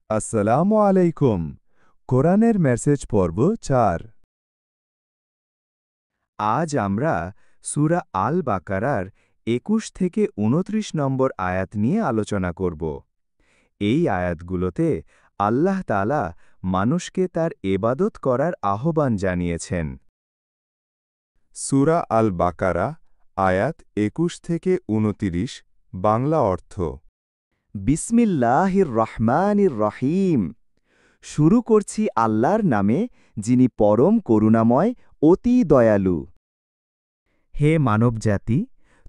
আসসালামু আলাইকুম। কোরআনের মেসেজ পর্ব ৪। আজ আমরা সূরা আল বাকারার ২১ থেকে ২৯ নম্বর আয়াত নিয়ে আলোচনা করব। এই আয়াতগুলোতে আল্লাহ তাআলা মানুষকে তার এবাদত করার আহ্বান জানিয়েছেন। সূরা আল বাকারা আয়াত ২১ থেকে ২৯, বাংলা অর্থ। বিসমিল্লাহির রহমানির রহিম। শুরু করছি আল্লাহর নামে, যিনি পরম করুণাময়, অতি দয়ালু। হে মানবজাতি,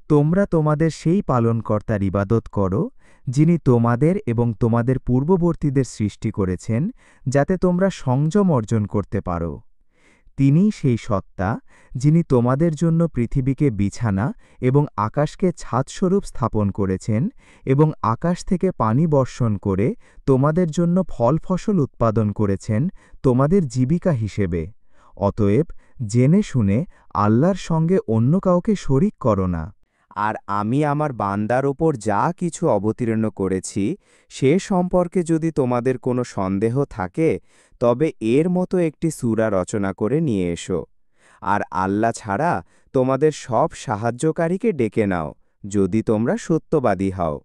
তোমরা তোমাদের সেই পালনকর্তার ইবাদত করো, যিনি তোমাদের এবং তোমাদের পূর্ববর্তীদের সৃষ্টি করেছেন, যাতে তোমরা সংযম অর্জন করতে পারো। তিনিই সেই সত্তা, যিনি তোমাদের জন্য পৃথিবীকে বিছানা এবং আকাশকে ছাদস্বরূপ স্থাপন করেছেন এবং আকাশ থেকে পানি বর্ষণ করে তোমাদের জন্য ফল-ফসল উৎপাদন করেছেন তোমাদের জীবিকা হিসেবে। অতএব জেনে শুনে আল্লাহর সঙ্গে অন্য কাউকে শরিক করো না। আর আমি আমার বান্দার ওপর যা কিছু অবতীর্ণ করেছি সে সম্পর্কে যদি তোমাদের কোনো সন্দেহ থাকে, তবে এর মতো একটি সূরা রচনা করে নিয়ে এসো। আর আল্লাহ ছাড়া তোমাদের সব সাহায্যকারীকে ডেকে নাও, যদি তোমরা সত্যবাদী হও।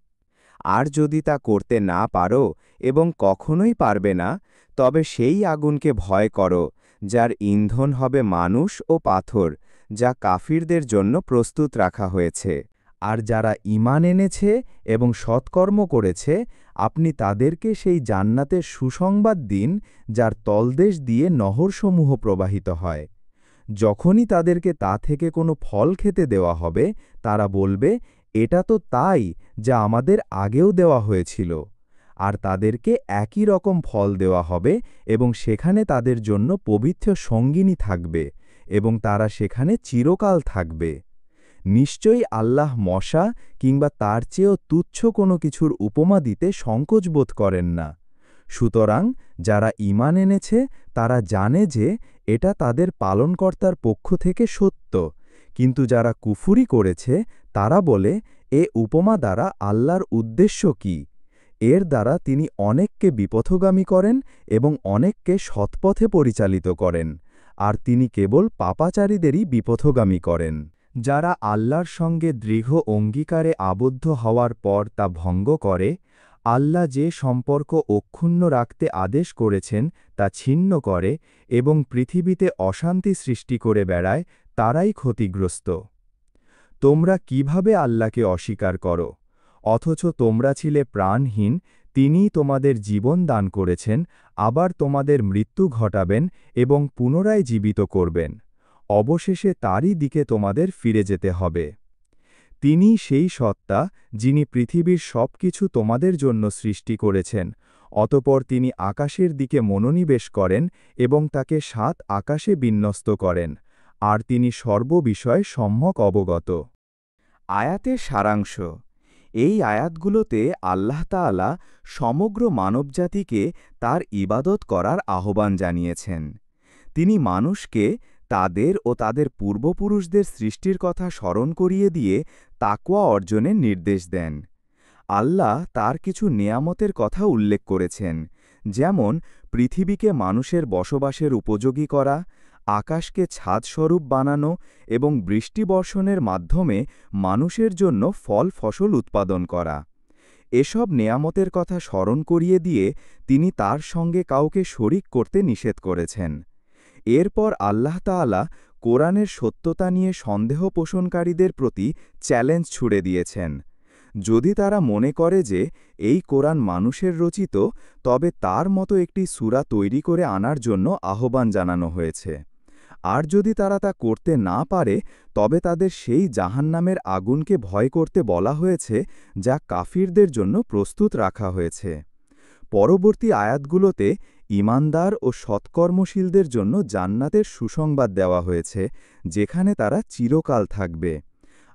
আর যদি তা করতে না পারো এবং কখনোই পারবে না, তবে সেই আগুনকে ভয় করো, যার ইন্ধন হবে মানুষ ও পাথর, যা কাফিরদের জন্য প্রস্তুত রাখা হয়েছে। আর যারা ঈমান এনেছে এবং সৎকর্ম করেছে, আপনি তাদেরকে সেই জান্নাতের সুসংবাদ দিন, যার তলদেশ দিয়ে নহরসমূহ প্রবাহিত হয়। যখনই তাদেরকে তা থেকে কোনো ফল খেতে দেওয়া হবে, তারা বলবে, এটা তো তাই যা আমাদের আগেও দেওয়া হয়েছিল। আর তাদেরকে একই রকম ফল দেওয়া হবে এবং সেখানে তাদের জন্য পবিত্র সঙ্গিনী থাকবে এবং তারা সেখানে চিরকাল থাকবে। নিশ্চয়ই আল্লাহ মশা কিংবা তার চেয়েও তুচ্ছ কোনো কিছুর উপমা দিতে সংকোচ বোধ করেন না। সুতরাং যারা ঈমান এনেছে তারা জানে যে এটা তাদের পালনকর্তার পক্ষ থেকে সত্য, কিন্তু যারা কুফুরি করেছে তারা বলে, এ উপমা দ্বারা আল্লাহর উদ্দেশ্য কি? এর দ্বারা তিনি অনেককে বিপথগামী করেন এবং অনেককে সৎপথে পরিচালিত করেন, আর তিনি কেবল পাপাচারীদেরই বিপথগামী করেন। যারা আল্লাহর সঙ্গে দৃঢ় অঙ্গীকারে আবদ্ধ হওয়ার পর তা ভঙ্গ করে, আল্লাহ যে সম্পর্ক অক্ষুণ্ণ রাখতে আদেশ করেছেন তা ছিন্ন করে এবং পৃথিবীতে অশান্তি সৃষ্টি করে বেড়ায়, তারাই ক্ষতিগ্রস্ত। তোমরা কিভাবে আল্লাহকে অস্বীকার করো, অথচ তোমরা ছিলে প্রাণহীন? তিনিই তোমাদের জীবন দান করেছেন, আবার তোমাদের মৃত্যু ঘটাবেন এবং পুনরায় জীবিত করবেন। অবশেষে তারই দিকে তোমাদের ফিরে যেতে হবে। তিনি সেই সত্তা, যিনি পৃথিবীর সবকিছু তোমাদের জন্য সৃষ্টি করেছেন। অতঃপর তিনি আকাশের দিকে মনোনিবেশ করেন এবং তাকে ৭ আকাশে বিন্যস্ত করেন, আর তিনি সর্ববিষয়ে সম্যক অবগত। আয়াতের সারাংশ। এই আয়াতগুলোতে আল্লাহ তাআলা সমগ্র মানবজাতিকে তার ইবাদত করার আহ্বান জানিয়েছেন। তিনি মানুষকে তাদের ও তাদের পূর্বপুরুষদের সৃষ্টির কথা স্মরণ করিয়ে দিয়ে তাকওয়া অর্জনের নির্দেশ দেন। আল্লাহ তার কিছু নেয়ামতের কথা উল্লেখ করেছেন, যেমন পৃথিবীকে মানুষের বসবাসের উপযোগী করা, আকাশকে ছাদস্বরূপ বানানো এবং বৃষ্টিবর্ষণের মাধ্যমে মানুষের জন্য ফল-ফসল উৎপাদন করা। এসব নেয়ামতের কথা স্মরণ করিয়ে দিয়ে তিনি তার সঙ্গে কাউকে শরিক করতে নিষেধ করেছেন। এরপর আল্লাহ তাআলা কোরআনের সত্যতা নিয়ে সন্দেহ পোষণকারীদের প্রতি চ্যালেঞ্জ ছুড়ে দিয়েছেন। যদি তারা মনে করে যে এই কোরআন মানুষের রচিত, তবে তার মতো একটি সূরা তৈরি করে আনার জন্য আহ্বান জানানো হয়েছে। আর যদি তারা তা করতে না পারে, তবে তাদের সেই জাহান্নামের আগুনকে ভয় করতে বলা হয়েছে, যা কাফিরদের জন্য প্রস্তুত রাখা হয়েছে। পরবর্তী আয়াতগুলোতে ঈমানদার ও সৎকর্মশীলদের জন্য জান্নাতের সুসংবাদ দেওয়া হয়েছে, যেখানে তারা চিরকাল থাকবে।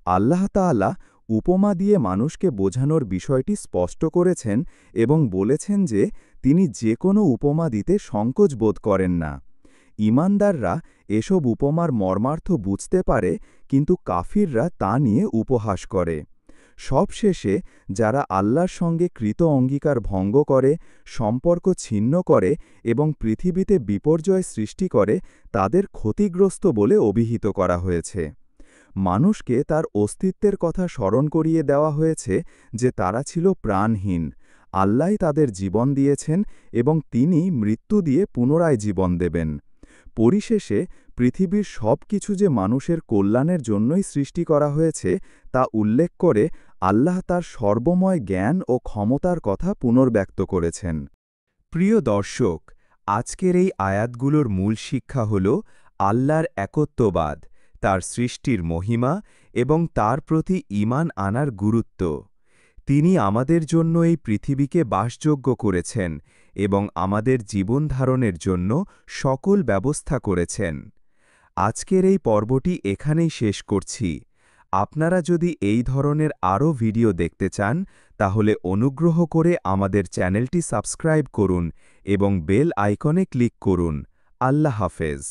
আল্লাহ তাআলা উপমা দিয়ে মানুষকে বোঝানোর বিষয়টি স্পষ্ট করেছেন এবং বলেছেন যে তিনি যে কোনো উপমা দিতে সংকোচ বোধ করেন না। ঈমানদাররা এসব উপমার মর্মার্থ বুঝতে পারে, কিন্তু কাফিররা তা নিয়ে উপহাস করে। সবশেষে যারা আল্লাহর সঙ্গে কৃত অঙ্গীকার ভঙ্গ করে, সম্পর্ক ছিন্ন করে এবং পৃথিবীতে বিপর্যয় সৃষ্টি করে তাদের ক্ষতিগ্রস্ত বলে অভিহিত করা হয়েছে। মানুষকে তার অস্তিত্বের কথা স্মরণ করিয়ে দেওয়া হয়েছে যে তারা ছিল প্রাণহীন। আল্লাহই তাদের জীবন দিয়েছেন এবং তিনি মৃত্যু দিয়ে পুনরায় জীবন দেবেন। পরিশেষে পৃথিবীর সব কিছু যে মানুষের কল্যাণের জন্যই সৃষ্টি করা হয়েছে তা উল্লেখ করে আল্লাহ তার সর্বময় জ্ঞান ও ক্ষমতার কথা পুনর্ব্যক্ত করেছেন। প্রিয় দর্শক, আজকের এই আয়াতগুলোর মূল শিক্ষা হল আল্লাহর একত্ববাদ, তার সৃষ্টির মহিমা এবং তার প্রতি ঈমান আনার গুরুত্ব। তিনি আমাদের জন্য এই পৃথিবীকে বাসযোগ্য করেছেন এবং আমাদের জীবনধারণের জন্য সকল ব্যবস্থা করেছেন। আজকের এই পর্বটি এখানেই শেষ করছি। আপনারা যদি এই ধরনের আরও ভিডিও দেখতে চান তাহলে অনুগ্রহ করে আমাদের চ্যানেলটি সাবস্ক্রাইব করুন এবং বেল আইকনে ক্লিক করুন। আল্লাহ হাফেজ।